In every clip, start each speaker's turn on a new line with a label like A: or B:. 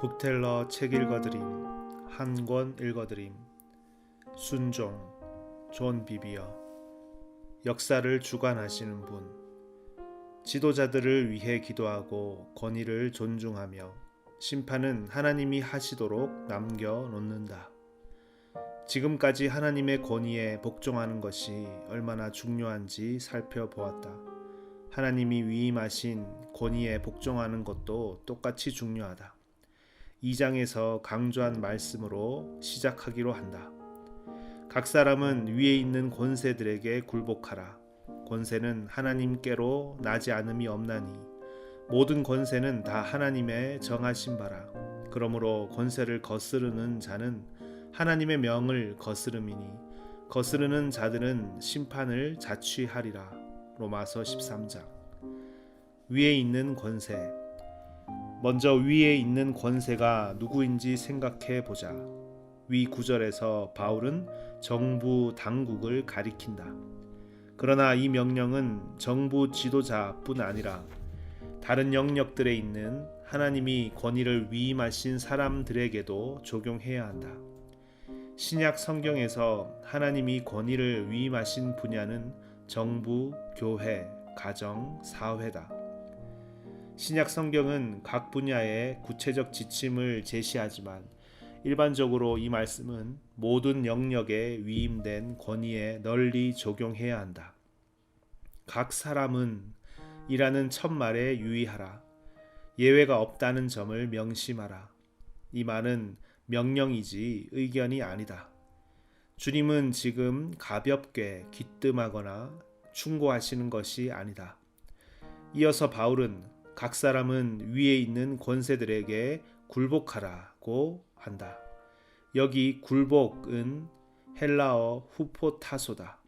A: 북텔러 책 읽어드림 한 권 읽어드림 순종 존 비비어 역사를 주관하시는 분 지도자들을 위해 기도하고 권위를 존중하며 심판은 하나님이 하시도록 남겨놓는다. 지금까지 하나님의 권위에 복종하는 것이 얼마나 중요한지 살펴보았다. 하나님이 위임하신 권위에 복종하는 것도 똑같이 중요하다. 2장에서 강조한 말씀으로 시작하기로 한다. 각 사람은 위에 있는 권세들에게 굴복하라. 권세는 하나님께로 나지 않음이 없나니 모든 권세는 다 하나님의 정하신 바라. 그러므로 권세를 거스르는 자는 하나님의 명을 거스름이니 거스르는 자들은 심판을 자취하리라. 로마서 13장. 위에 있는 권세. 먼저 위에 있는 권세가 누구인지 생각해 보자. 위 구절에서 바울은 정부 당국을 가리킨다. 그러나 이 명령은 정부 지도자뿐 아니라 다른 영역들에 있는 하나님이 권위를 위임하신 사람들에게도 적용해야 한다. 신약 성경에서 하나님이 권위를 위임하신 분야는 정부, 교회, 가정, 사회다. 신약 성경은 각 분야의 구체적 지침을 제시하지만 일반적으로 이 말씀은 모든 영역에 위임된 권위에 널리 적용해야 한다. 각 사람은 이라는 첫말에 유의하라. 예외가 없다는 점을 명심하라. 이 말은 명령이지 의견이 아니다. 주님은 지금 가볍게 귀뜸하거나 충고하시는 것이 아니다. 이어서 바울은 각 사람은 위에 있는 권세들에게 굴복하라고 한다. 여기 굴복은 헬라어 후포타소다.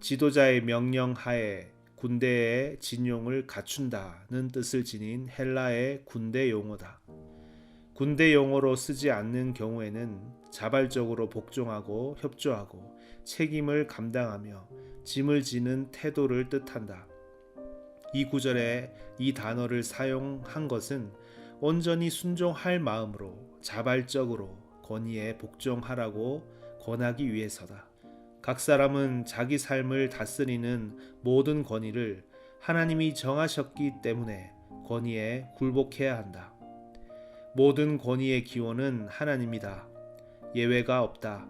A: 지도자의 명령 하에 군대의 진용을 갖춘다는 뜻을 지닌 헬라의 군대 용어다. 군대 용어로 쓰지 않는 경우에는 자발적으로 복종하고 협조하고 책임을 감당하며 짐을 지는 태도를 뜻한다. 이 구절에 이 단어를 사용한 것은 온전히 순종할 마음으로 자발적으로 권위에 복종하라고 권하기 위해서다. 각 사람은 자기 삶을 다스리는 모든 권위를 하나님이 정하셨기 때문에 권위에 굴복해야 한다. 모든 권위의 기원은 하나님이다. 예외가 없다.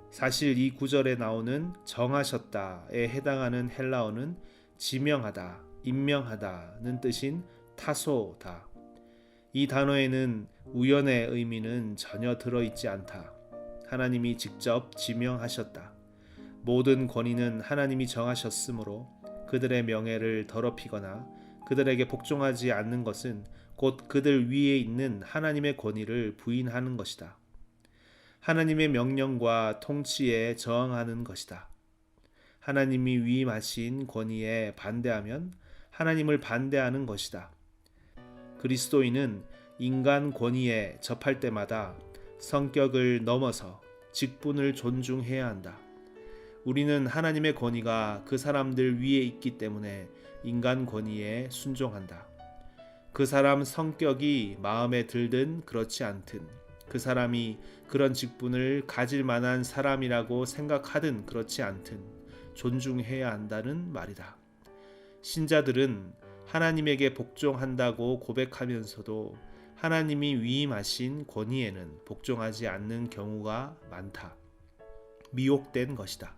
A: 사실 이 구절에 나오는 정하셨다에 해당하는 헬라어는 지명하다, 임명하다는 뜻인 타소다. 이 단어에는 우연의 의미는 전혀 들어있지 않다. 하나님이 직접 지명하셨다. 모든 권위는 하나님이 정하셨으므로 그들의 명예를 더럽히거나 그들에게 복종하지 않는 것은 곧 그들 위에 있는 하나님의 권위를 부인하는 것이다. 하나님의 명령과 통치에 저항하는 것이다. 하나님이 위임하신 권위에 반대하면 하나님을 반대하는 것이다. 그리스도인은 인간 권위에 접할 때마다 성격을 넘어서 직분을 존중해야 한다. 우리는 하나님의 권위가 그 사람들 위에 있기 때문에 인간 권위에 순종한다. 그 사람 성격이 마음에 들든 그렇지 않든, 그 사람이 그런 직분을 가질 만한 사람이라고 생각하든 그렇지 않든 존중해야 한다는 말이다. 신자들은 하나님에게 복종한다고 고백하면서도 하나님이 위임하신 권위에는 복종하지 않는 경우가 많다. 미혹된 것이다.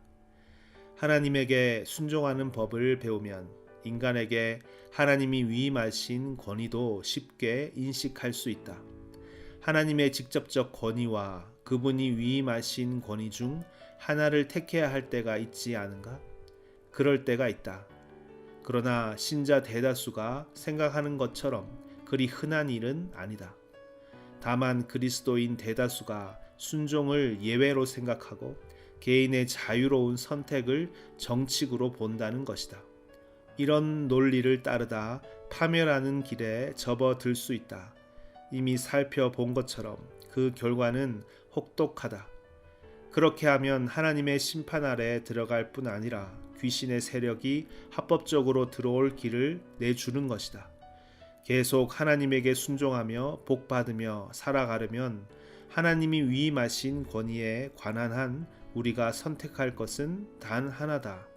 A: 하나님에게 순종하는 법을 배우면 인간에게 하나님이 위임하신 권위도 쉽게 인식할 수 있다. 하나님의 직접적 권위와 그분이 위임하신 권위 중 하나를 택해야 할 때가 있지 않은가? 그럴 때가 있다. 그러나 신자 대다수가 생각하는 것처럼 그리 흔한 일은 아니다. 다만 그리스도인 대다수가 순종을 예외로 생각하고 개인의 자유로운 선택을 정칙으로 본다는 것이다. 이런 논리를 따르다 파멸하는 길에 접어들 수 있다. 이미 살펴본 것처럼 그 결과는 혹독하다. 그렇게 하면 하나님의 심판 아래 들어갈 뿐 아니라 귀신의 세력이 합법적으로 들어올 길을 내주는 것이다. 계속 하나님에게 순종하며 복받으며 살아가려면 하나님이 위임하신 권위에 관한 한 우리가 선택할 것은 단 하나다.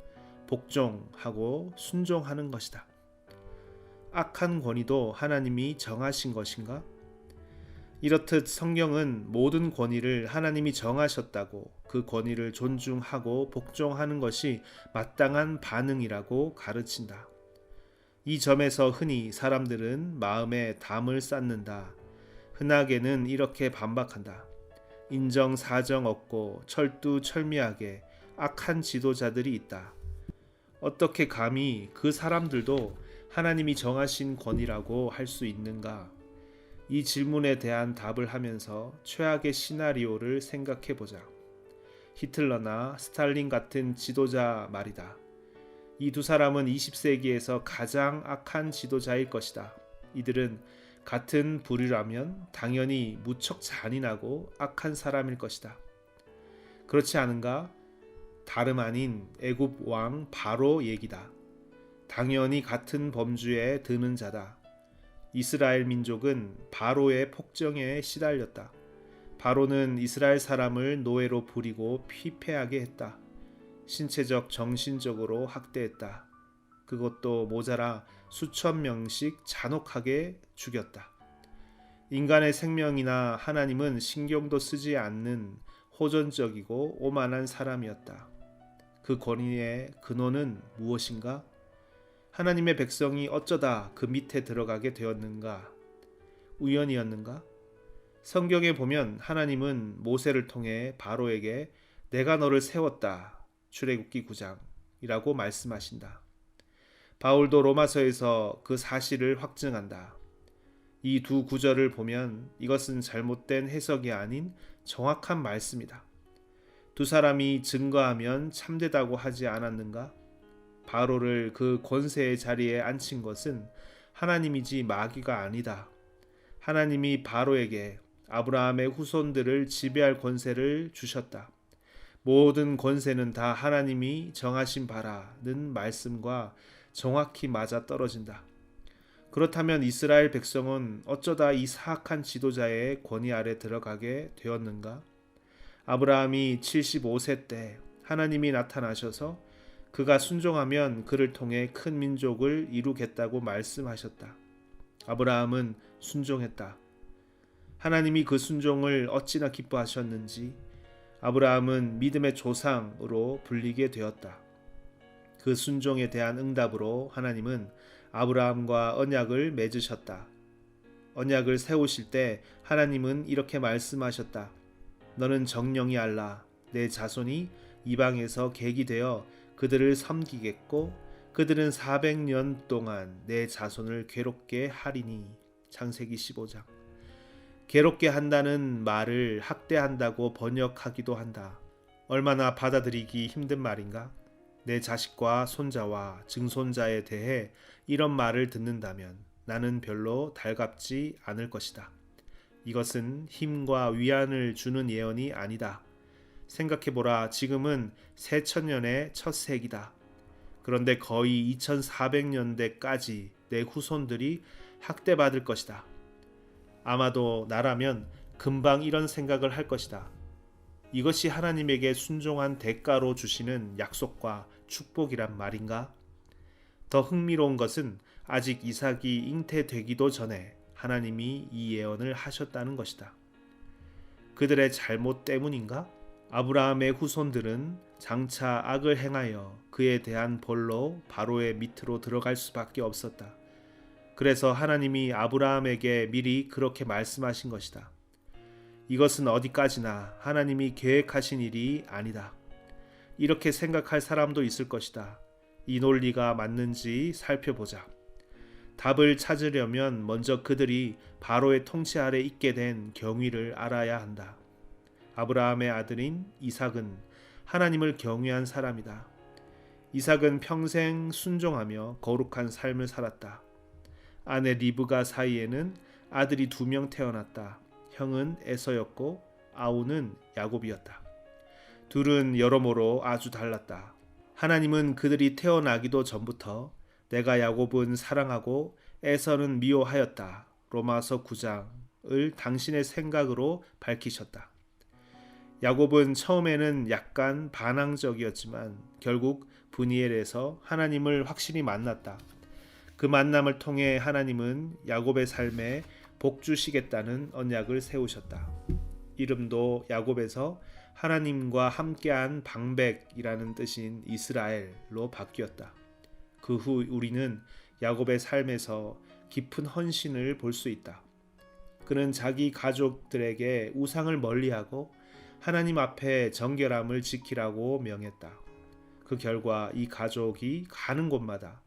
A: 복종하고 순종하는 것이다. 악한 권위도 하나님이 정하신 것인가? 이렇듯 성경은 모든 권위를 하나님이 정하셨다고 그 권위를 존중하고 복종하는 것이 마땅한 반응이라고 가르친다. 이 점에서 흔히 사람들은 마음에 담을 쌓는다. 흔하게는 이렇게 반박한다. 인정사정 없고 철두철미하게 악한 지도자들이 있다. 어떻게 감히 그 사람들도 하나님이 정하신 권위라고 할 수 있는가? 이 질문에 대한 답을 하면서 최악의 시나리오를 생각해보자. 히틀러나 스탈린 같은 지도자 말이다. 이 두 사람은 20세기에서 가장 악한 지도자일 것이다. 이들은 같은 부류라면 당연히 무척 잔인하고 악한 사람일 것이다. 그렇지 않은가? 다름 아닌 애굽 왕 바로 얘기다. 당연히 같은 범주에 드는 자다. 이스라엘 민족은 바로의 폭정에 시달렸다. 바로는 이스라엘 사람을 노예로 부리고 피폐하게 했다. 신체적, 정신적으로 학대했다. 그것도 모자라 수천 명씩 잔혹하게 죽였다. 인간의 생명이나 하나님은 신경도 쓰지 않는 호전적이고 오만한 사람이었다. 그 권위의 근원은 무엇인가? 하나님의 백성이 어쩌다 그 밑에 들어가게 되었는가? 우연이었는가? 성경에 보면 하나님은 모세를 통해 바로에게 내가 너를 세웠다. 출애굽기 9장이라고 말씀하신다. 바울도 로마서에서 그 사실을 확증한다. 이 두 구절을 보면 이것은 잘못된 해석이 아닌 정확한 말씀이다. 두 사람이 증거하면 참되다고 하지 않았는가? 바로를 그 권세의 자리에 앉힌 것은 하나님이지 마귀가 아니다. 하나님이 바로에게 아브라함의 후손들을 지배할 권세를 주셨다. 모든 권세는 다 하나님이 정하신 바라는 말씀과 정확히 맞아떨어진다. 그렇다면 이스라엘 백성은 어쩌다 이 사악한 지도자의 권위 아래 들어가게 되었는가? 아브라함이 75세 때 하나님이 나타나셔서 그가 순종하면 그를 통해 큰 민족을 이루겠다고 말씀하셨다. 아브라함은 순종했다. 하나님이 그 순종을 어찌나 기뻐하셨는지 아브라함은 믿음의 조상으로 불리게 되었다. 그 순종에 대한 응답으로 하나님은 아브라함과 언약을 맺으셨다. 언약을 세우실 때 하나님은 이렇게 말씀하셨다. 너는 정령이 알라. 내 자손이 이방에서 객이 되어 그들을 섬기겠고 그들은 400년 동안 내 자손을 괴롭게 하리니. 창세기 15장. 괴롭게 한다는 말을 학대한다고 번역하기도 한다. 얼마나 받아들이기 힘든 말인가? 내 자식과 손자와 증손자에 대해 이런 말을 듣는다면 나는 별로 달갑지 않을 것이다. 이것은 힘과 위안을 주는 예언이 아니다. 생각해보라. 지금은 새천년의 첫 세기다. 그런데 거의 2400년대까지 내 후손들이 학대받을 것이다. 아마도 나라면 금방 이런 생각을 할 것이다. 이것이 하나님에게 순종한 대가로 주시는 약속과 축복이란 말인가? 더 흥미로운 것은 아직 이삭이 잉태되기도 전에 하나님이 이 예언을 하셨다는 것이다. 그들의 잘못 때문인가? 아브라함의 후손들은 장차 악을 행하여 그에 대한 벌로 바로의 밑으로 들어갈 수밖에 없었다. 그래서 하나님이 아브라함에게 미리 그렇게 말씀하신 것이다. 이것은 어디까지나 하나님이 계획하신 일이 아니다. 이렇게 생각할 사람도 있을 것이다. 이 논리가 맞는지 살펴보자. 답을 찾으려면 먼저 그들이 바로의 통치 아래 있게 된 경위를 알아야 한다. 아브라함의 아들인 이삭은 하나님을 경외한 사람이다. 이삭은 평생 순종하며 거룩한 삶을 살았다. 아내 리브가 사이에는 아들이 2명 태어났다. 형은 에서였고 아우는 야곱이었다. 둘은 여러모로 아주 달랐다. 하나님은 그들이 태어나기도 전부터 내가 야곱은 사랑하고 에서는 미워하였다. 로마서 9장을 당신의 생각으로 밝히셨다. 야곱은 처음에는 약간 반항적이었지만 결국 브니엘에서 하나님을 확실히 만났다. 그 만남을 통해 하나님은 야곱의 삶에 복 주시겠다는 언약을 세우셨다. 이름도 야곱에서 하나님과 함께한 방백이라는 뜻인 이스라엘로 바뀌었다. 그 후 우리는 야곱의 삶에서 깊은 헌신을 볼 수 있다. 그는 자기 가족들에게 우상을 멀리하고 하나님 앞에 정결함을 지키라고 명했다. 그 결과 이 가족이 가는 곳마다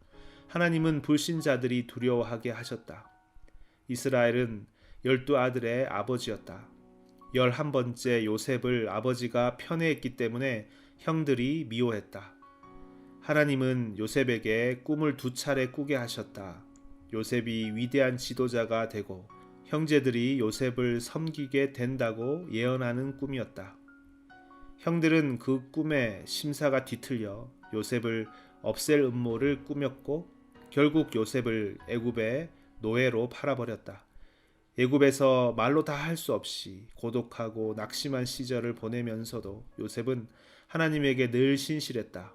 A: 하나님은 불신자들이 두려워하게 하셨다. 이스라엘은 12아들의 아버지였다. 11번째 요셉을 아버지가 편애했기 때문에 형들이 미워했다. 하나님은 요셉에게 꿈을 2차례 꾸게 하셨다. 요셉이 위대한 지도자가 되고 형제들이 요셉을 섬기게 된다고 예언하는 꿈이었다. 형들은 그 꿈에 심사가 뒤틀려 요셉을 없앨 음모를 꾸몄고 결국 요셉을 애굽의 노예로 팔아버렸다. 애굽에서 말로 다 할 수 없이 고독하고 낙심한 시절을 보내면서도 요셉은 하나님에게 늘 신실했다.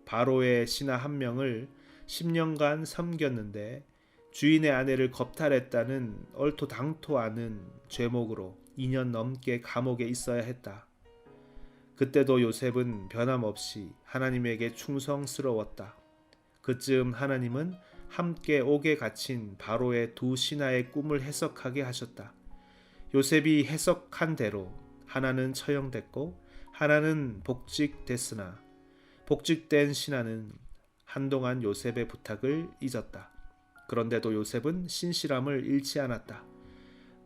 A: 바로의 신하 한 명을 10년간 섬겼는데 주인의 아내를 겁탈했다는 얼토당토 않은 죄목으로 2년 넘게 감옥에 있어야 했다. 그때도 요셉은 변함없이 하나님에게 충성스러웠다. 그쯤 하나님은 함께 옥에 갇힌 바로의 2 신하의 꿈을 해석하게 하셨다. 요셉이 해석한 대로 하나는 처형됐고 하나는 복직됐으나 복직된 신하는 한동안 요셉의 부탁을 잊었다. 그런데도 요셉은 신실함을 잃지 않았다.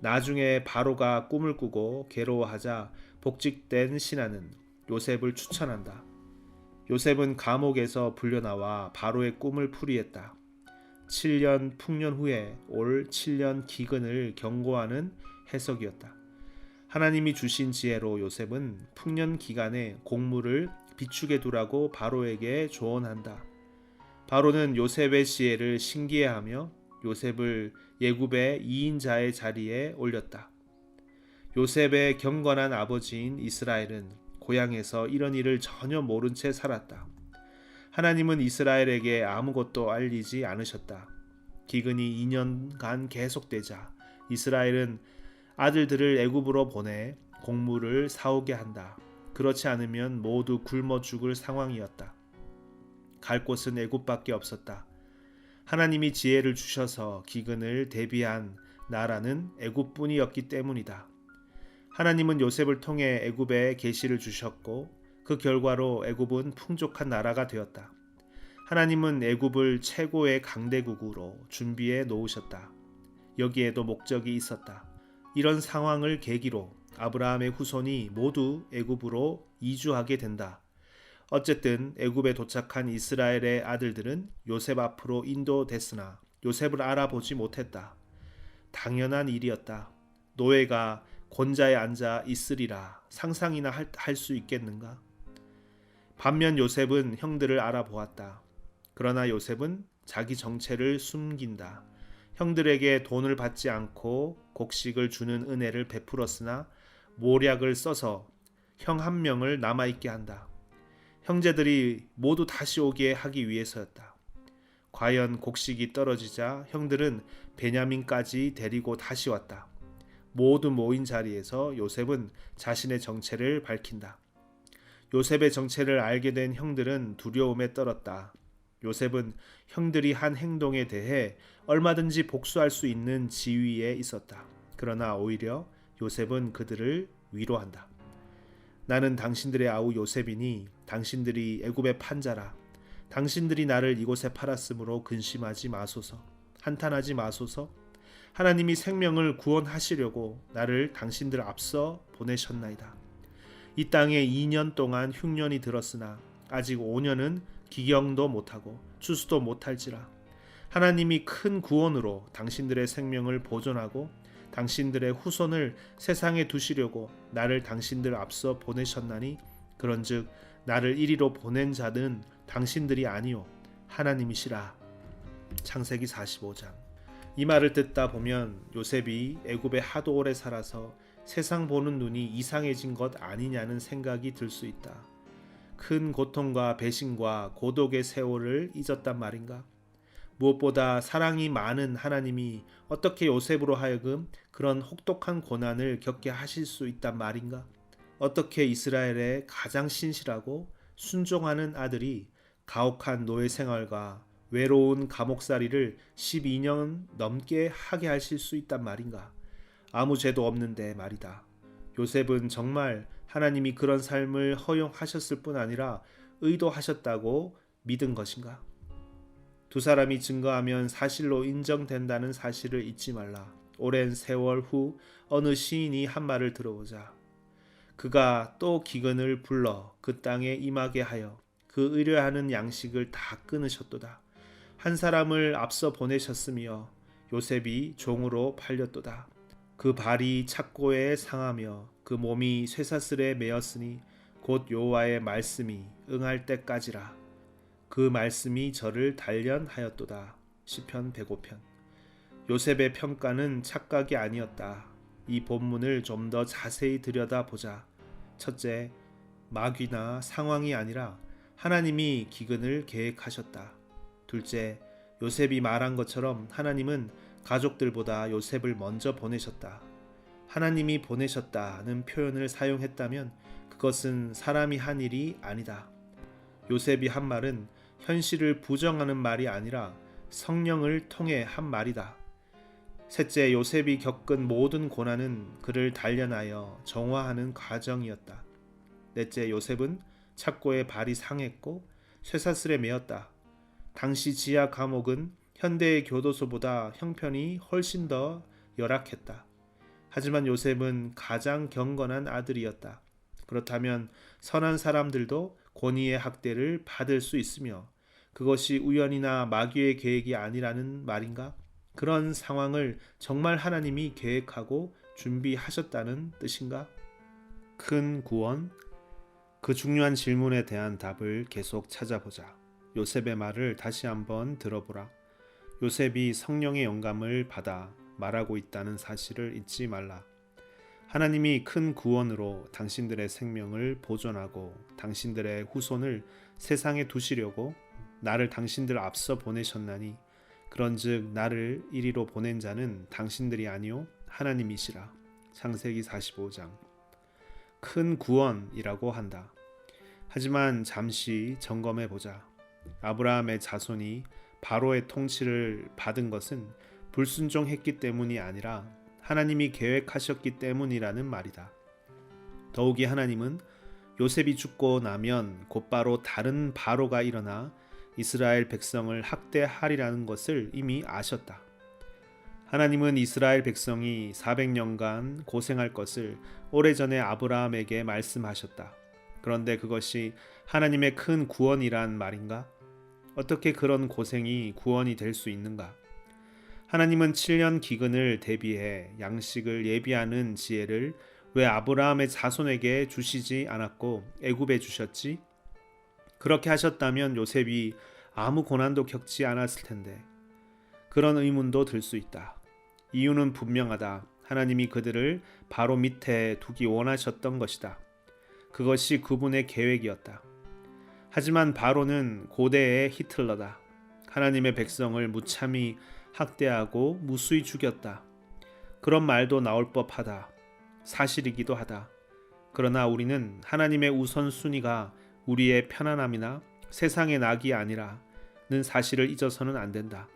A: 나중에 바로가 꿈을 꾸고 괴로워하자 복직된 신하는 요셉을 추천한다. 요셉은 감옥에서 불려나와 바로의 꿈을 풀이했다. 7년 풍년 후에 올 7년 기근을 경고하는 해석이었다. 하나님이 주신 지혜로 요셉은 풍년 기간에 곡물을 비축해 두라고 바로에게 조언한다. 바로는 요셉의 지혜를 신기해하며 요셉을 예굽의 2인자의 자리에 올렸다. 요셉의 경건한 아버지인 이스라엘은 고향에서 이런 일을 전혀 모른 채 살았다. 하나님은 이스라엘에게 아무것도 알리지 않으셨다. 기근이 2년간 계속되자 이스라엘은 아들들을 애굽으로 보내 곡물을 사오게 한다. 그렇지 않으면 모두 굶어 죽을 상황이었다. 갈 곳은 애굽밖에 없었다. 하나님이 지혜를 주셔서 기근을 대비한 나라는 애굽뿐이었기 때문이다. 하나님은 요셉을 통해 애굽에 계시를 주셨고 그 결과로 애굽은 풍족한 나라가 되었다. 하나님은 애굽을 최고의 강대국으로 준비해 놓으셨다. 여기에도 목적이 있었다. 이런 상황을 계기로 아브라함의 후손이 모두 애굽으로 이주하게 된다. 어쨌든 애굽에 도착한 이스라엘의 아들들은 요셉 앞으로 인도됐으나 요셉을 알아보지 못했다. 당연한 일이었다. 노예가 권자에 앉아 있으리라 상상이나 할 수 있겠는가? 반면 요셉은 형들을 알아보았다. 그러나 요셉은 자기 정체를 숨긴다. 형들에게 돈을 받지 않고 곡식을 주는 은혜를 베풀었으나 모략을 써서 형 한 명을 남아있게 한다. 형제들이 모두 다시 오게 하기 위해서였다. 과연 곡식이 떨어지자 형들은 베냐민까지 데리고 다시 왔다. 모두 모인 자리에서 요셉은 자신의 정체를 밝힌다. 요셉의 정체를 알게 된 형들은 두려움에 떨었다. 요셉은 형들이 한 행동에 대해 얼마든지 복수할 수 있는 지위에 있었다. 그러나 오히려 요셉은 그들을 위로한다. 나는 당신들의 아우 요셉이니 당신들이 애굽의 판자라. 당신들이 나를 이곳에 팔았으므로 근심하지 마소서. 한탄하지 마소서. 하나님이 생명을 구원하시려고 나를 당신들 앞서 보내셨나이다. 이 땅에 2년 동안 흉년이 들었으나 아직 5년은 기경도 못하고 추수도 못할지라. 하나님이 큰 구원으로 당신들의 생명을 보존하고 당신들의 후손을 세상에 두시려고 나를 당신들 앞서 보내셨나니 그런즉 나를 이리로 보낸 자는 당신들이 아니요 하나님이시라. 창세기 45장. 이 말을 듣다 보면 요셉이 애굽에 하도 오래 살아서 세상 보는 눈이 이상해진 것 아니냐는 생각이 들 수 있다. 큰 고통과 배신과 고독의 세월을 잊었단 말인가? 무엇보다 사랑이 많은 하나님이 어떻게 요셉으로 하여금 그런 혹독한 고난을 겪게 하실 수 있단 말인가? 어떻게 이스라엘의 가장 신실하고 순종하는 아들이 가혹한 노예 생활과 외로운 감옥살이를 12년 넘게 하게 하실 수 있단 말인가? 아무 죄도 없는데 말이다. 요셉은 정말 하나님이 그런 삶을 허용하셨을 뿐 아니라 의도하셨다고 믿은 것인가? 두 사람이 증거하면 사실로 인정된다는 사실을 잊지 말라. 오랜 세월 후 어느 시인이 한 말을 들어보자. 그가 또 기근을 불러 그 땅에 임하게 하여 그 의뢰하는 양식을 다 끊으셨도다. 한 사람을 앞서 보내셨으며 요셉이 종으로 팔렸도다. 그 발이 착고에 상하며 그 몸이 쇠사슬에 매었으니 곧 여호와의 말씀이 응할 때까지라. 그 말씀이 저를 단련하였도다. 시편 105편. 요셉의 평가는 착각이 아니었다. 이 본문을 좀 더 자세히 들여다보자. 첫째, 마귀나 상황이 아니라 하나님이 기근을 계획하셨다. 둘째, 요셉이 말한 것처럼 하나님은 가족들보다 요셉을 먼저 보내셨다. 하나님이 보내셨다는 표현을 사용했다면 그것은 사람이 한 일이 아니다. 요셉이 한 말은 현실을 부정하는 말이 아니라 성령을 통해 한 말이다. 셋째, 요셉이 겪은 모든 고난은 그를 단련하여 정화하는 과정이었다. 넷째, 요셉은 착고에 발이 상했고 쇠사슬에 매었다. 당시 지하 감옥은 현대의 교도소보다 형편이 훨씬 더 열악했다. 하지만 요셉은 가장 경건한 아들이었다. 그렇다면 선한 사람들도 권위의 학대를 받을 수 있으며 그것이 우연이나 마귀의 계획이 아니라는 말인가? 그런 상황을 정말 하나님이 계획하고 준비하셨다는 뜻인가? 큰 구원? 그 중요한 질문에 대한 답을 계속 찾아보자. 요셉의 말을 다시 한번 들어보라. 요셉이 성령의 영감을 받아 말하고 있다는 사실을 잊지 말라. 하나님이 큰 구원으로 당신들의 생명을 보존하고 당신들의 후손을 세상에 두시려고 나를 당신들 앞서 보내셨나니 그런즉 나를 이리로 보낸 자는 당신들이 아니요 하나님이시라. 창세기 45장. 큰 구원이라고 한다. 하지만 잠시 점검해 보자. 아브라함의 자손이 바로의 통치를 받은 것은 불순종했기 때문이 아니라 하나님이 계획하셨기 때문이라는 말이다. 더욱이 하나님은 요셉이 죽고 나면 곧바로 다른 바로가 일어나 이스라엘 백성을 학대하리라는 것을 이미 아셨다. 하나님은 이스라엘 백성이 400년간 고생할 것을 오래전에 아브라함에게 말씀하셨다. 그런데 그것이 하나님의 큰 구원이란 말인가? 어떻게 그런 고생이 구원이 될 수 있는가? 하나님은 7년 기근을 대비해 양식을 예비하는 지혜를 왜 아브라함의 자손에게 주시지 않았고 애굽에 주셨지? 그렇게 하셨다면 요셉이 아무 고난도 겪지 않았을 텐데. 그런 의문도 들 수 있다. 이유는 분명하다. 하나님이 그들을 바로 밑에 두기 원하셨던 것이다. 그것이 그분의 계획이었다. 하지만 바로는 고대의 히틀러다. 하나님의 백성을 무참히 학대하고 무수히 죽였다. 그런 말도 나올 법하다. 사실이기도 하다. 그러나 우리는 하나님의 우선순위가 우리의 편안함이나 세상의 낙이 아니라는 사실을 잊어서는 안 된다.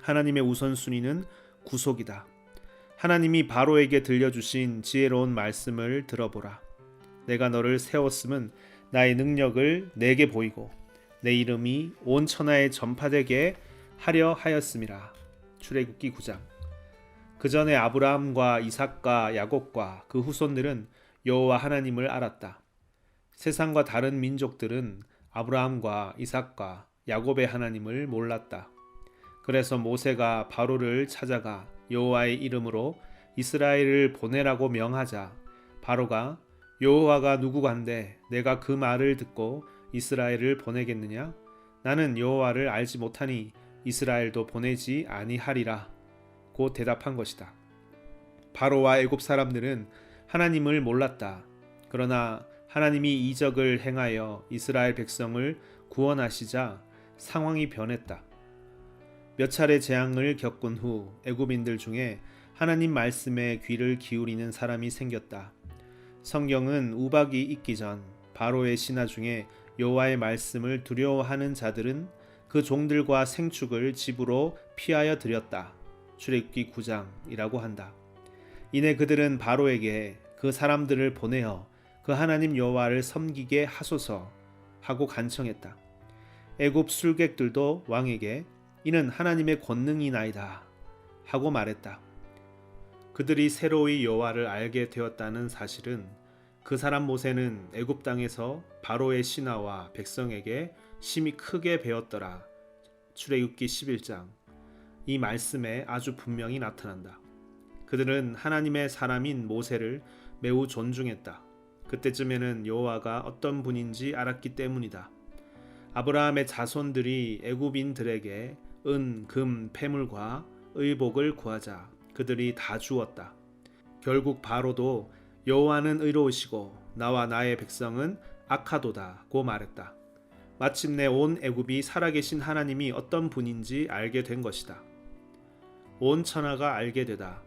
A: 하나님의 우선순위는 구속이다. 하나님이 바로에게 들려주신 지혜로운 말씀을 들어보라. 내가 너를 세웠음은 나의 능력을 내게 보이고 내 이름이 온 천하에 전파되게 하려 하였음이라. 출애굽기 9장. 그 전에 아브라함과 이삭과 야곱과 그 후손들은 여호와 하나님을 알았다. 세상과 다른 민족들은 아브라함과 이삭과 야곱의 하나님을 몰랐다. 그래서 모세가 바로를 찾아가 여호와의 이름으로 이스라엘을 보내라고 명하자 바로가 여호와가 누구간데 내가 그 말을 듣고 이스라엘을 보내겠느냐? 나는 여호와를 알지 못하니 이스라엘도 보내지 아니하리라 고 대답한 것이다. 바로와 애굽 사람들은 하나님을 몰랐다. 그러나 하나님이 이적을 행하여 이스라엘 백성을 구원하시자 상황이 변했다. 몇 차례 재앙을 겪은 후 애굽인들 중에 하나님 말씀에 귀를 기울이는 사람이 생겼다. 성경은 우박이 있기 전 바로의 신하 중에 여호와의 말씀을 두려워하는 자들은 그 종들과 생축을 집으로 피하여 들였다. 출애굽기 9장이라고 한다. 이내 그들은 바로에게 그 사람들을 보내어 그 하나님 여호와를 섬기게 하소서 하고 간청했다. 애굽 술객들도 왕에게 이는 하나님의 권능이나이다 하고 말했다. 그들이 새로이 여호와를 알게 되었다는 사실은 그 사람 모세는 애굽 땅에서 바로의 신하와 백성에게 심히 크게 배웠더라. 출애굽기 11장. 이 말씀에 아주 분명히 나타난다. 그들은 하나님의 사람인 모세를 매우 존중했다. 그때쯤에는 여호와가 어떤 분인지 알았기 때문이다. 아브라함의 자손들이 애굽인들에게 은, 금, 패물과 의복을 구하자 그들이 다 주었다. 결국 바로도 여호와는 의로우시고 나와 나의 백성은 악하도다고 말했다. 마침내 온 애굽이 살아계신 하나님이 어떤 분인지 알게 된 것이다. 온 천하가 알게 되다.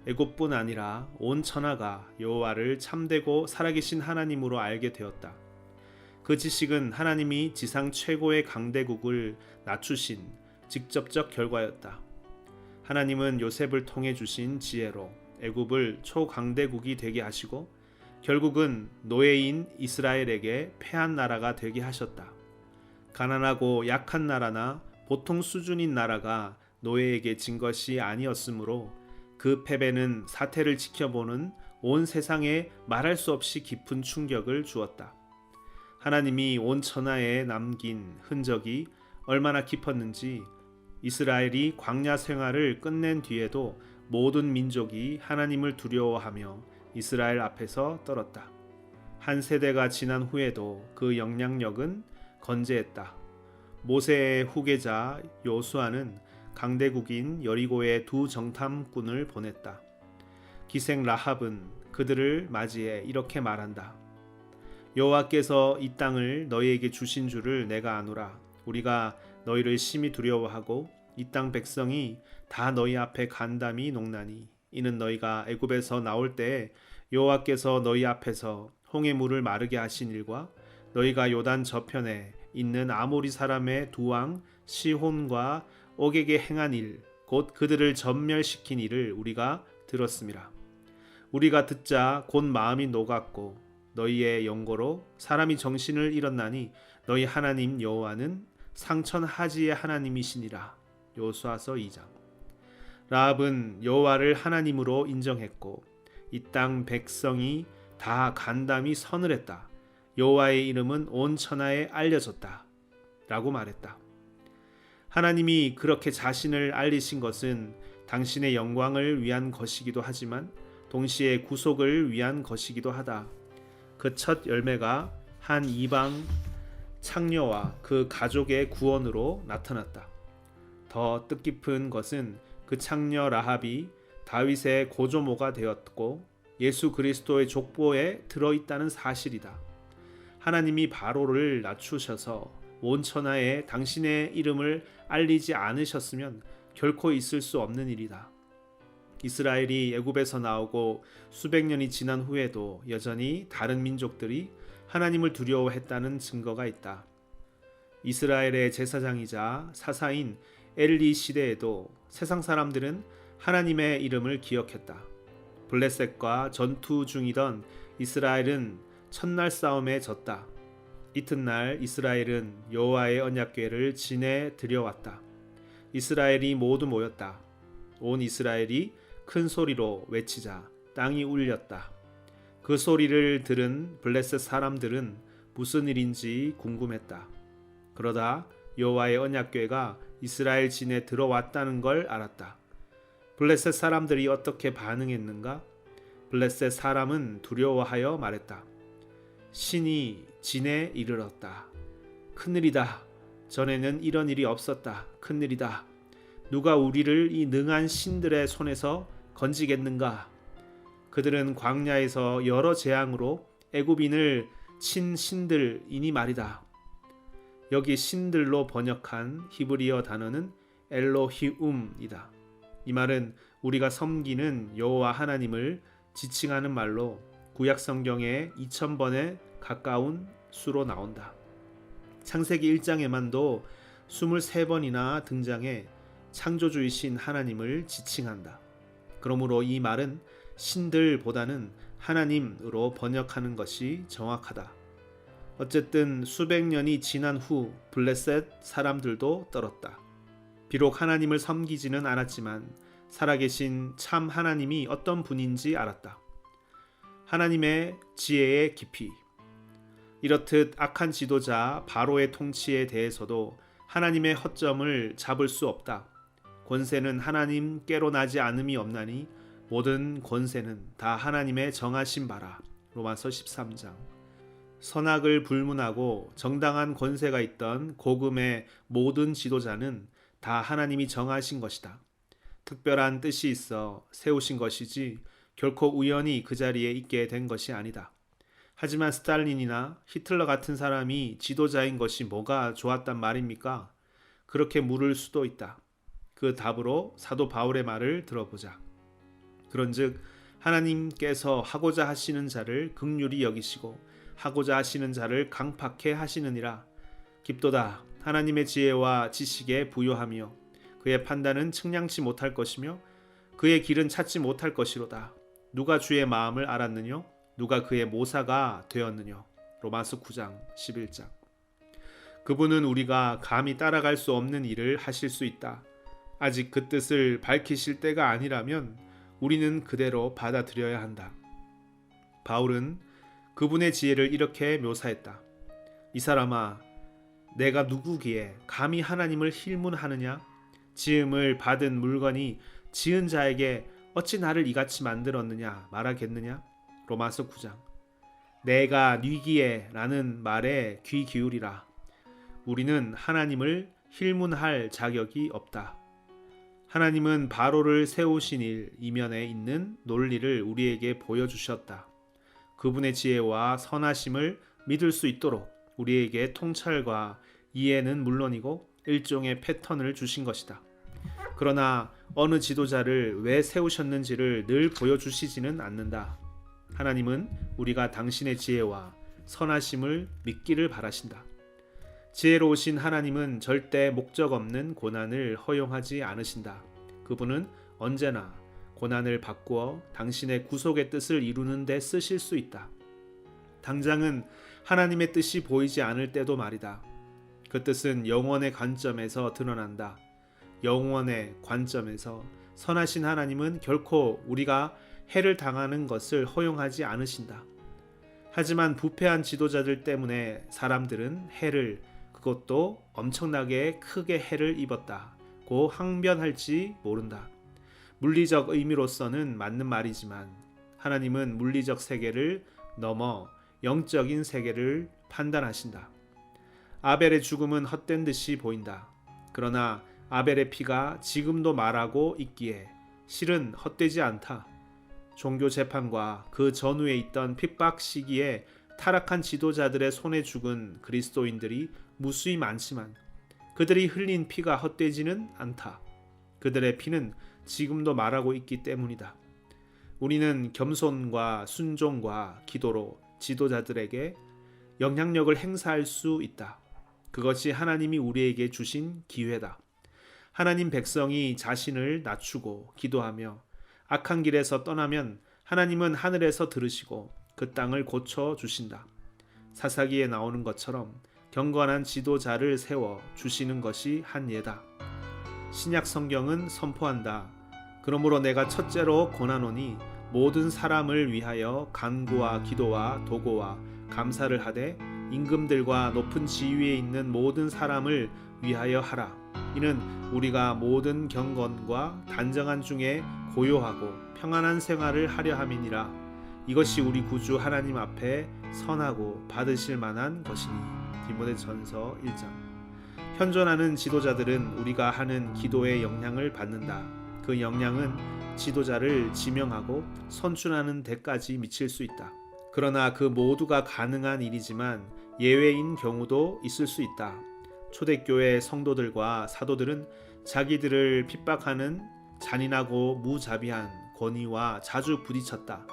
A: 애굽뿐 아니라 온 천하가 여호와를 참되고 살아계신 하나님으로 알게 되었다. 그 지식은 하나님이 지상 최고의 강대국을 낮추신 직접적 결과였다. 하나님은 요셉을 통해 주신 지혜로 애굽을 초강대국이 되게 하시고 결국은 노예인 이스라엘에게 패한 나라가 되게 하셨다. 가난하고 약한 나라나 보통 수준인 나라가 노예에게 진 것이 아니었으므로 그 패배는 사태를 지켜보는 온 세상에 말할 수 없이 깊은 충격을 주었다. 하나님이 온 천하에 남긴 흔적이 얼마나 깊었는지 이스라엘이 광야 생활을 끝낸 뒤에도 모든 민족이 하나님을 두려워하며 이스라엘 앞에서 떨었다. 한 세대가 지난 후에도 그 영향력은 건재했다. 모세의 후계자 요수아는 강대국인 여리고에 두 정탐꾼을 보냈다. 기생 라합은 그들을 맞이해 이렇게 말한다. 여호와께서 이 땅을 너희에게 주신 줄을 내가 아노라. 우리가 너희를 심히 두려워하고 이 땅 백성이 다 너희 앞에 간담이 녹나니 이는 너희가 애굽에서 나올 때에 여호와께서 너희 앞에서 홍해 물을 마르게 하신 일과 너희가 요단 저편에 있는 아모리 사람의 두 왕 시혼과 옥에게 행한 일 곧 그들을 전멸시킨 일을 우리가 들었음이라. 우리가 듣자 곧 마음이 녹았고 너희의 영고로 사람이 정신을 잃었나니 너희 하나님 여호와는 상천하지의 하나님이시니라. 요수아서 2장. 라합은 여호와를 하나님으로 인정했고 이 땅 백성이 다 간담이 서늘했다. 여호와의 이름은 온 천하에 알려졌다 라고 말했다. 하나님이 그렇게 자신을 알리신 것은 당신의 영광을 위한 것이기도 하지만 동시에 구속을 위한 것이기도 하다. 그 첫 열매가 한 이방 창녀와 그 가족의 구원으로 나타났다. 더 뜻깊은 것은 그 창녀 라합이 다윗의 고조모가 되었고 예수 그리스도의 족보에 들어있다는 사실이다. 하나님이 바로를 낮추셔서 온 천하에 당신의 이름을 알리지 않으셨으면 결코 있을 수 없는 일이다. 이스라엘이 애굽에서 나오고 수백 년이 지난 후에도 여전히 다른 민족들이 하나님을 두려워했다는 증거가 있다. 이스라엘의 제사장이자 사사인 엘리 시대에도 세상 사람들은 하나님의 이름을 기억했다. 블레셋과 전투 중이던 이스라엘은 첫날 싸움에 졌다. 이튿날 이스라엘은 여호와의 언약궤를 진에 들여왔다. 이스라엘이 모두 모였다. 온 이스라엘이 큰 소리로 외치자 땅이 울렸다. 그 소리를 들은 블레셋 사람들은 무슨 일인지 궁금했다. 그러다 여호와의 언약궤가 이스라엘 진에 들어왔다는 걸 알았다. 블레셋 사람들이 어떻게 반응했는가? 블레셋 사람은 두려워하여 말했다. 신이 진에 이르렀다. 큰일이다. 전에는 이런 일이 없었다. 큰일이다. 누가 우리를 이 능한 신들의 손에서 건지겠는가? 그들은 광야에서 여러 재앙으로 애굽인을 친 신들이니 말이다. 여기 신들로 번역한 히브리어 단어는 엘로히움이다. 이 말은 우리가 섬기는 여호와 하나님을 지칭하는 말로 구약 성경에 2000번에 가까운 수로 나온다. 창세기 1장에만도 23번이나 등장해 창조주이신 하나님을 지칭한다. 그러므로 이 말은 신들보다는 하나님으로 번역하는 것이 정확하다. 어쨌든 수백 년이 지난 후 블레셋 사람들도 떨었다. 비록 하나님을 섬기지는 않았지만 살아계신 참 하나님이 어떤 분인지 알았다. 하나님의 지혜의 깊이. 이렇듯 악한 지도자 바로의 통치에 대해서도 하나님의 허점을 잡을 수 없다. 권세는 하나님께로 나지 않음이 없나니 모든 권세는 다 하나님의 정하신 바라. 로마서 13장. 선악을 불문하고 정당한 권세가 있던 고금의 모든 지도자는 다 하나님이 정하신 것이다. 특별한 뜻이 있어 세우신 것이지 결코 우연히 그 자리에 있게 된 것이 아니다. 하지만 스탈린이나 히틀러 같은 사람이 지도자인 것이 뭐가 좋았단 말입니까? 그렇게 물을 수도 있다. 그 답으로 사도 바울의 말을 들어보자. 그런즉 하나님께서 하고자 하시는 자를 긍휼히 여기시고 하고자 하시는 자를 강팍해 하시느니라. 깊도다. 하나님의 지혜와 지식에 부요하며 그의 판단은 측량치 못할 것이며 그의 길은 찾지 못할 것이로다. 누가 주의 마음을 알았느뇨? 누가 그의 모사가 되었느뇨? 로마서 9장 11장. 그분은 우리가 감히 따라갈 수 없는 일을 하실 수 있다. 아직 그 뜻을 밝히실 때가 아니라면 우리는 그대로 받아들여야 한다. 바울은 그분의 지혜를 이렇게 묘사했다. 이 사람아, 내가 누구기에 감히 하나님을 힐문하느냐? 지음을 받은 물건이 지은 자에게 어찌 나를 이같이 만들었느냐 말하겠느냐? 로마서 9장. 내가 뉘기에 라는 말에 귀 기울이라. 우리는 하나님을 힐문할 자격이 없다. 하나님은 바로를 세우신 일 이면에 있는 논리를 우리에게 보여주셨다. 그분의 지혜와 선하심을 믿을 수 있도록 우리에게 통찰과 이해는 물론이고 일종의 패턴을 주신 것이다. 그러나 어느 지도자를 왜 세우셨는지를 늘 보여주시지는 않는다. 하나님은 우리가 당신의 지혜와 선하심을 믿기를 바라신다. 지혜로우신 하나님은 절대 목적 없는 고난을 허용하지 않으신다. 그분은 언제나 고난을 바꾸어 당신의 구속의 뜻을 이루는 데 쓰실 수 있다. 당장은 하나님의 뜻이 보이지 않을 때도 말이다. 그 뜻은 영원의 관점에서 드러난다. 영원의 관점에서 선하신 하나님은 결코 우리가 해를 당하는 것을 허용하지 않으신다. 하지만 부패한 지도자들 때문에 사람들은 해를, 그것도 엄청나게 크게 해를 입었다고 항변할지 모른다. 물리적 의미로서는 맞는 말이지만 하나님은 물리적 세계를 넘어 영적인 세계를 판단하신다. 아벨의 죽음은 헛된 듯이 보인다. 그러나 아벨의 피가 지금도 말하고 있기에 실은 헛되지 않다. 종교 재판과 그 전후에 있던 핍박 시기에 타락한 지도자들의 손에 죽은 그리스도인들이 무수히 많지만 그들이 흘린 피가 헛되지는 않다. 그들의 피는 지금도 말하고 있기 때문이다. 우리는 겸손과 순종과 기도로 지도자들에게 영향력을 행사할 수 있다. 그것이 하나님이 우리에게 주신 기회다. 하나님 백성이 자신을 낮추고 기도하며 악한 길에서 떠나면 하나님은 하늘에서 들으시고 그 땅을 고쳐 주신다. 사사기에 나오는 것처럼 경건한 지도자를 세워 주시는 것이 한 예다. 신약 성경은 선포한다. 그러므로 내가 첫째로 권하노니 모든 사람을 위하여 간구와 기도와 도고와 감사를 하되 임금들과 높은 지위에 있는 모든 사람을 위하여 하라. 이는 우리가 모든 경건과 단정한 중에 고요하고 평안한 생활을 하려 함이니라. 이것이 우리 구주 하나님 앞에 선하고 받으실 만한 것이니. 디모데전서 1장. 현존하는 지도자들은 우리가 하는 기도의 영향을 받는다. 그 영향은 지도자를 지명하고 선출하는 데까지 미칠 수 있다. 그러나 그 모두가 가능한 일이지만 예외인 경우도 있을 수 있다. 초대교회 성도들과 사도들은 자기들을 핍박하는 잔인하고 무자비한 권위와 자주 부딪혔다.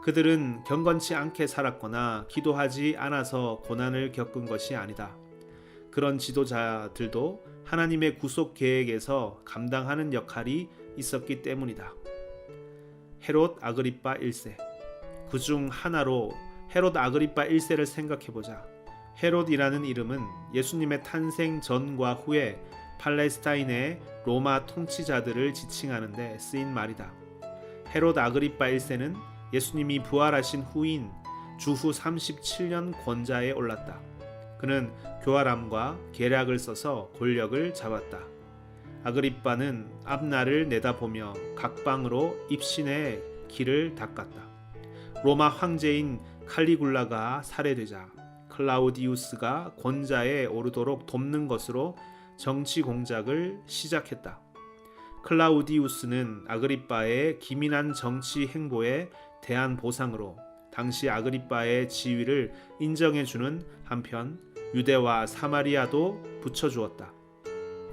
A: 그들은 경건치 않게 살았거나 기도하지 않아서 고난을 겪은 것이 아니다. 그런 지도자들도 하나님의 구속 계획에서 감당하는 역할이 있었기 때문이다. 헤롯 아그리파 1세. 그중 하나로 헤롯 아그리파 1세를 생각해보자. 헤롯이라는 이름은 예수님의 탄생 전과 후에 팔레스타인의 로마 통치자들을 지칭하는 데 쓰인 말이다. 헤롯 아그리파 1세는 예수님이 부활하신 후인 주후 37년 권좌에 올랐다. 그는 교활함과 계략을 써서 권력을 잡았다. 아그리빠는 앞날을 내다보며 각방으로 입신의 길을 닦았다. 로마 황제인 칼리굴라가 살해되자 클라우디우스가 권좌에 오르도록 돕는 것으로 정치 공작을 시작했다. 클라우디우스는 아그리빠의 기민한 정치 행보에 대한 보상으로 당시 아그리빠의 지위를 인정해주는 한편 유대와 사마리아도 붙여주었다.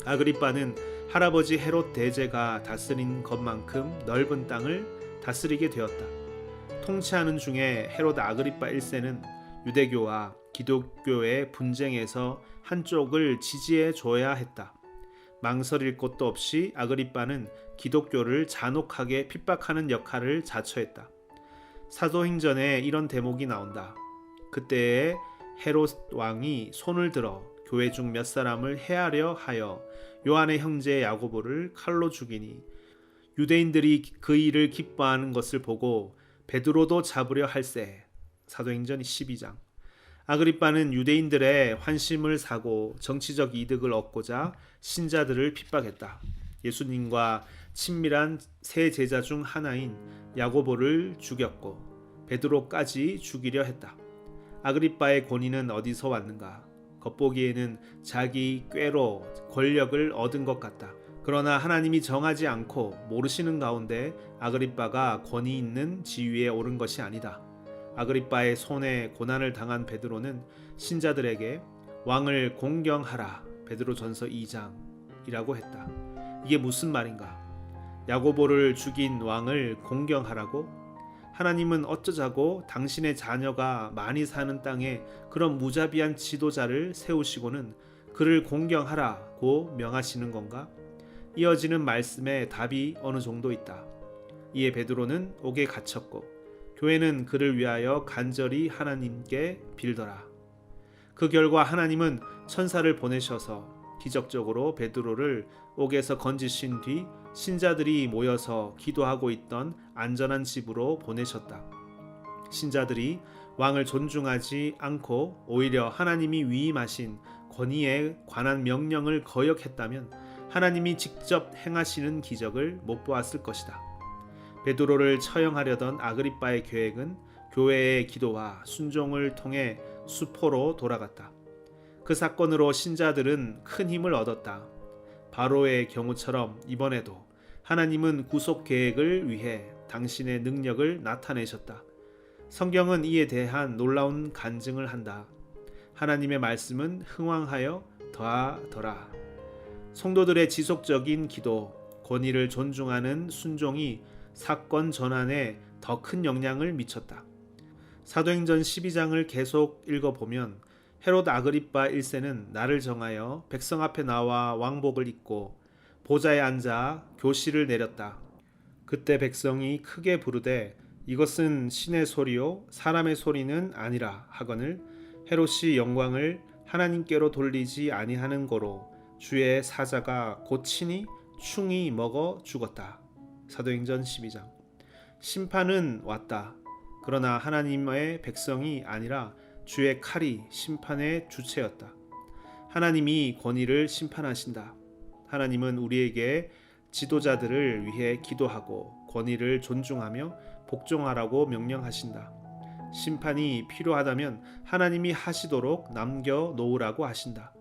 A: 아그리빠는 할아버지 헤롯 대제가 다스린 것만큼 넓은 땅을 다스리게 되었다. 통치하는 중에 헤롯 아그리빠 1세는 유대교와 기독교의 분쟁에서 한쪽을 지지해 줘야 했다. 망설일 것도 없이 아그리빠는 기독교를 잔혹하게 핍박하는 역할을 자처했다. 사도행전에 이런 대목이 나온다. 그때에 헤롯 왕이 손을 들어 교회 중 몇 사람을 해하려 하여 요한의 형제 야고보를 칼로 죽이니 유대인들이 그 일을 기뻐하는 것을 보고 베드로도 잡으려 할세. 사도행전 12장. 아그리빠는 유대인들의 환심을 사고 정치적 이득을 얻고자 신자들을 핍박했다. 예수님과 친밀한 세 제자 중 하나인 야고보를 죽였고 베드로까지 죽이려 했다. 아그리빠의 권위는 어디서 왔는가? 겉보기에는 자기 꾀로 권력을 얻은 것 같다. 그러나 하나님이 정하지 않고 모르시는 가운데 아그리빠가 권위 있는 지위에 오른 것이 아니다. 아그리빠의 손에 고난을 당한 베드로는 신자들에게 왕을 공경하라. 베드로전서 2장이라고 했다. 이게 무슨 말인가? 야고보를 죽인 왕을 공경하라고? 하나님은 어쩌자고 당신의 자녀가 많이 사는 땅에 그런 무자비한 지도자를 세우시고는 그를 공경하라고 명하시는 건가? 이어지는 말씀에 답이 어느 정도 있다. 이에 베드로는 옥에 갇혔고 교회는 그를 위하여 간절히 하나님께 빌더라. 그 결과 하나님은 천사를 보내셔서 기적적으로 베드로를 옥에서 건지신 뒤 신자들이 모여서 기도하고 있던 안전한 집으로 보내셨다. 신자들이 왕을 존중하지 않고 오히려 하나님이 위임하신 권위에 관한 명령을 거역했다면 하나님이 직접 행하시는 기적을 못 보았을 것이다. 베드로를 처형하려던 아그리빠의 계획은 교회의 기도와 순종을 통해 수포로 돌아갔다. 그 사건으로 신자들은 큰 힘을 얻었다. 바로의 경우처럼 이번에도 하나님은 구속 계획을 위해 당신의 능력을 나타내셨다. 성경은 이에 대한 놀라운 간증을 한다. 하나님의 말씀은 흥왕하여 더하더라. 성도들의 지속적인 기도, 권위를 존중하는 순종이 사건 전환에 더 큰 영향을 미쳤다. 사도행전 12장을 계속 읽어보면 헤롯 아그리빠 1세는 날을 정하여 백성 앞에 나와 왕복을 입고 보좌에 앉아 교시를 내렸다. 그때 백성이 크게 부르되 이것은 신의 소리요 사람의 소리는 아니라 하거늘 헤롯이 영광을 하나님께로 돌리지 아니하는 고로 주의 사자가 고치니 충이 먹어 죽었다. 사도행전 12장. 심판은 왔다. 그러나 하나님의 백성이 아니라 주의 칼이 심판의 주체였다. 하나님이 권위를 심판하신다. 하나님은 우리에게 지도자들을 위해 기도하고 권위를 존중하며 복종하라고 명령하신다. 심판이 필요하다면 하나님이 하시도록 남겨 놓으라고 하신다.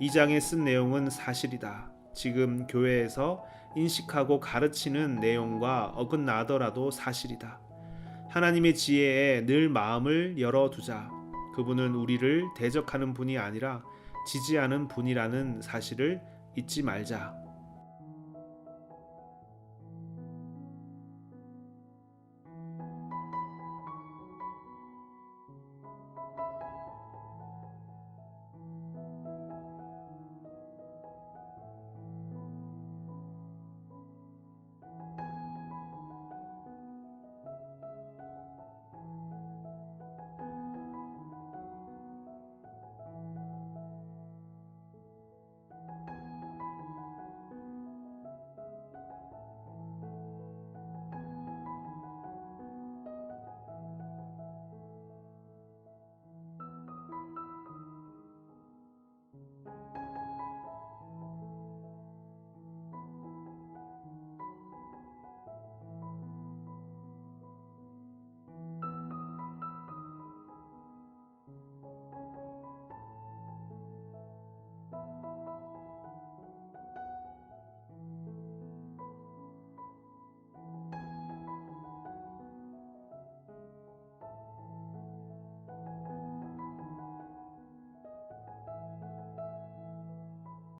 A: 이 장에 쓴 내용은 사실이다. 지금 교회에서 인식하고 가르치는 내용과 어긋나더라도 사실이다. 하나님의 지혜에 늘 마음을 열어두자. 그분은 우리를 대적하는 분이 아니라 지지하는 분이라는 사실을 잊지 말자.